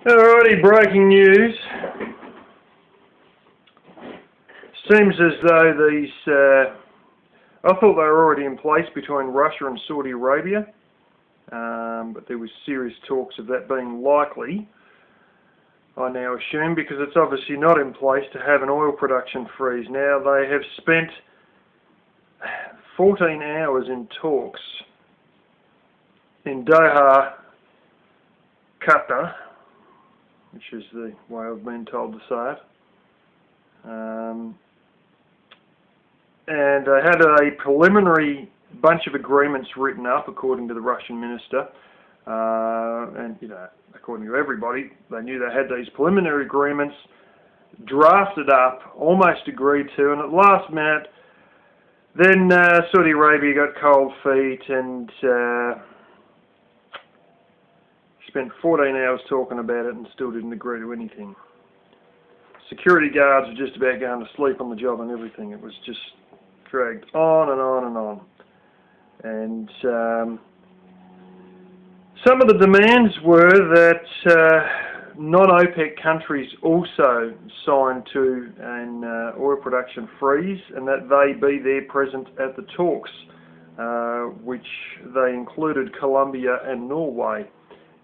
Alrighty, breaking news. Seems as though these, I thought they were already in place between Russia and Saudi Arabia, but there was serious talks of that being likely, I now assume, because it's obviously not in place to have an oil production freeze. Now, they have spent 14 hours in talks in Doha, Qatar, which is the way I've been told to say it. And they had a preliminary bunch of agreements written up, according to the Russian minister. And, according to everybody, they knew they had these preliminary agreements drafted up, almost agreed to, and at the last minute, then Saudi Arabia got cold feet and spent 14 hours talking about it and still didn't agree to anything. Security guards were just about going to sleep on the job and everything. It was just dragged on and on and on. And some of the demands were that non-OPEC countries also sign to an oil production freeze and that they be there present at the talks, which they included Colombia and Norway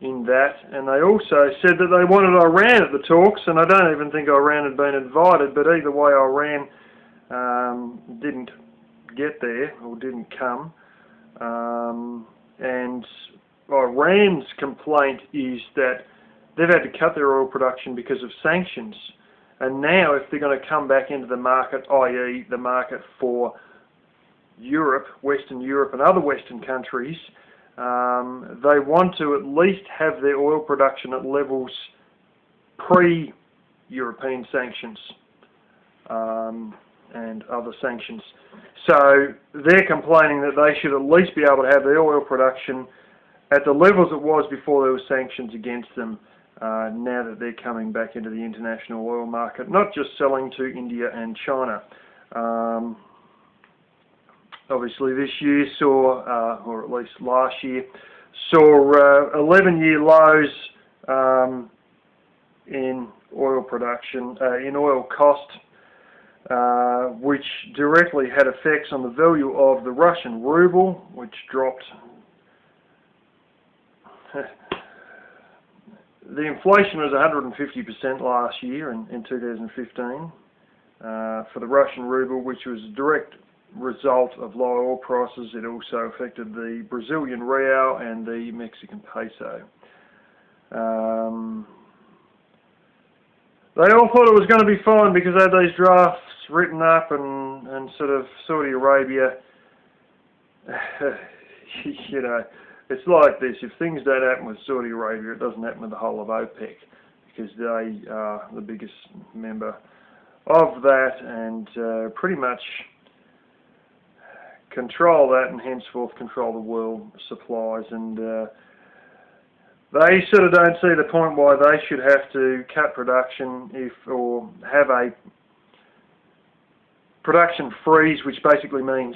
in that, and they also said that they wanted Iran at the talks, and I don't even think Iran had been invited, but either way Iran didn't get there, or didn't come, and Iran's complaint is that they've had to cut their oil production because of sanctions, and now if they're going to come back into the market, i.e. the market for Europe, Western Europe and other Western countries, they want to at least have their oil production at levels pre-European sanctions and other sanctions. So they're complaining that they should at least be able to have their oil production at the levels it was before there were sanctions against them, now that they're coming back into the international oil market, not just selling to India and China. Obviously this year saw, or at least last year, saw 11-year lows in oil production, in oil cost, which directly had effects on the value of the Russian ruble, which dropped. The inflation was 150% last year in 2015 for the Russian ruble, which was a direct result of low oil prices. It also affected the Brazilian real and the Mexican peso. They all thought it was going to be fine because they had these drafts written up, and sort of Saudi Arabia, it's like this: if things don't happen with Saudi Arabia, it doesn't happen with the whole of OPEC, because they are the biggest member of that and pretty much control that, and henceforth control the world supplies, and they sort of don't see the point why they should have to cut production or have a production freeze, which basically means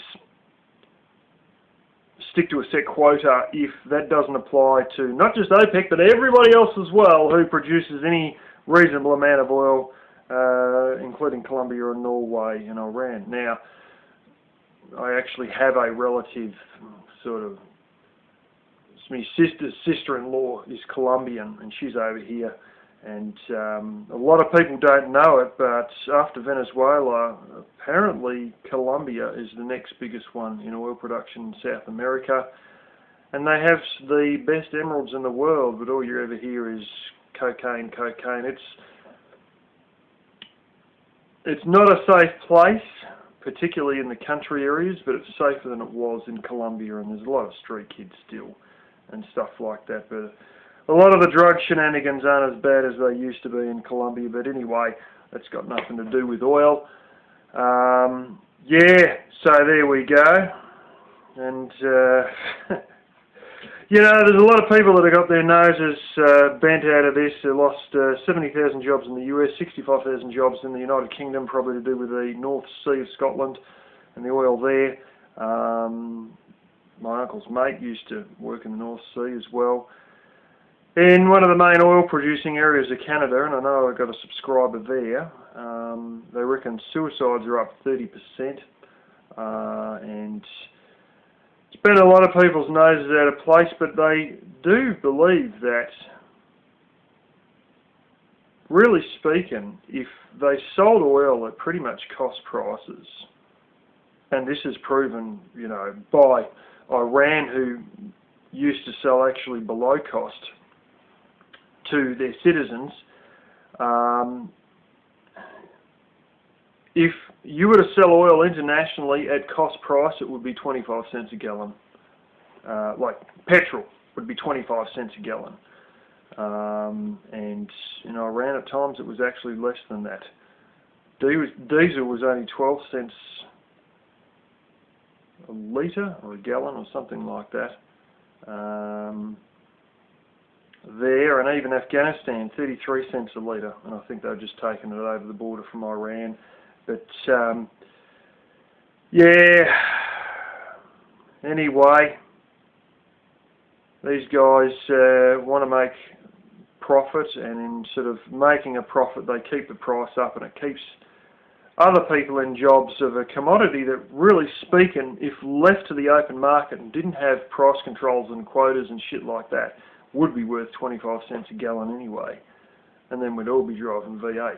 stick to a set quota if that doesn't apply to not just OPEC but everybody else as well who produces any reasonable amount of oil, including Colombia and Norway and Iran. Now, I actually have a relative, sort of, my sister-in-law is Colombian, and she's over here, and a lot of people don't know it, but after Venezuela, apparently Colombia is the next biggest one in oil production in South America, and they have the best emeralds in the world, but all you ever hear is cocaine, cocaine. It's not a safe place, particularly in the country areas, but it's safer than it was in Colombia, and there's a lot of street kids still and stuff like that. But a lot of the drug shenanigans aren't as bad as they used to be in Colombia, but anyway, that's got nothing to do with oil. Yeah, so there we go. And there's a lot of people that have got their noses bent out of this. They lost 70,000 jobs in the US, 65,000 jobs in the United Kingdom, probably to do with the North Sea of Scotland and the oil there. My uncle's mate used to work in the North Sea as well. In one of the main oil producing areas of Canada, and I know I've got a subscriber there, they reckon suicides are up 30%, and it's been a lot of people's noses out of place, but they do believe that, really speaking, if they sold oil at pretty much cost prices, and this is proven, by Iran, who used to sell actually below cost to their citizens, if you were to sell oil internationally at cost price, it would be 25 cents a gallon. Like petrol would be 25 cents a gallon. And in Iran at times it was actually less than that. Diesel was only 12 cents a litre or a gallon or something like that. There, and even Afghanistan, 33 cents a litre, and I think they've just taken it over the border from Iran. But yeah, anyway, these guys want to make profit, and in sort of making a profit they keep the price up, and it keeps other people in jobs of a commodity that, really speaking, if left to the open market and didn't have price controls and quotas and shit like that, would be worth 25 cents a gallon anyway, and then we'd all be driving V8s.